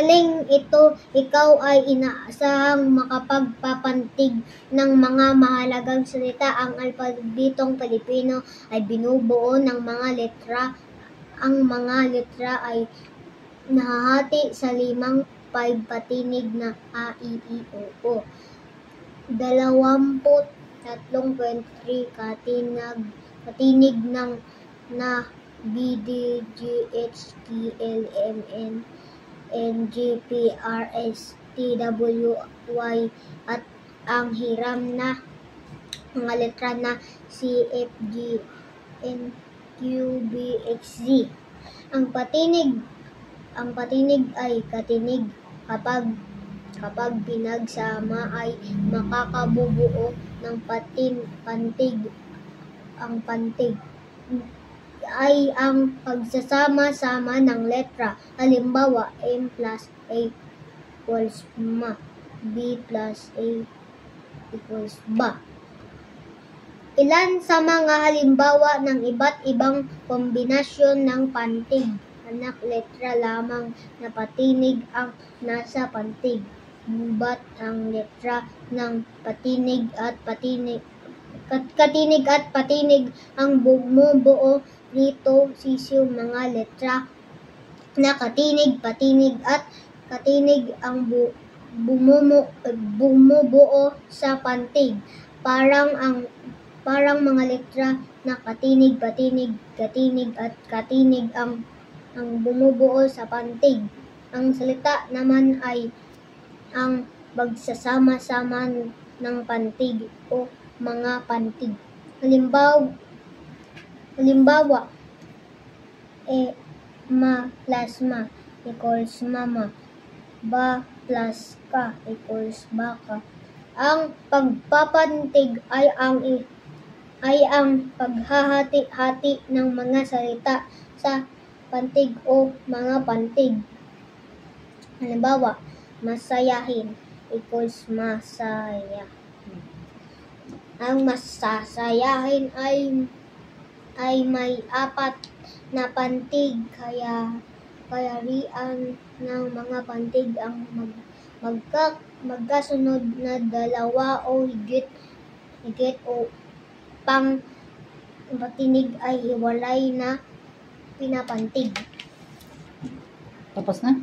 Galing ito, ikaw ay inaasahang makapagpapantig ng mga mahalagang salita. Ang alpabetong Pilipino ay binubuo ng mga letra. Ang mga letra ay nahahati sa 5 patinig na A, I, E, O, O. 23.3 katinig ng na B, D, G, H, K, L, M, N, G, P, R, S, T, W, Y at ang hiram na mga letra na C, F, G, N, Q, B, X, Z. Ang patinig ay katinig kapag pinagsama ay makakabubuo ng pantig. Ang pantig ay ang pagsasama-sama ng letra. Halimbawa, M plus A equals ma, B plus A equals ba. Ilan sa mga halimbawa ng iba't ibang kombinasyon ng pantig. Anak, letra lamang na patinig ang nasa pantig. Gubat ang letra ng katinig at patinig ang bumubuo nito. Sisiw mga letra na katinig, patinig at katinig ang bumubuo sa pantig. Parang mga letra na katinig, patinig, katinig at katinig ang bumubuo sa pantig. Ang salita naman ay ang pagsasama-sama ng pantig o mga pantig. Halimbawa, ma plus ma equals mama, ba plus ka equals baka. Ang pagpapantig ay ang paghahati-hati ng mga salita sa pantig o mga pantig. Halimbawa, masayahin equals masaya. Ang masasayahin ay may 4 na pantig, kaya riyan ng mga pantig ang magkasunod na 2 o higit o pang patinig ay hiwalay na pinapantig. Tapos na?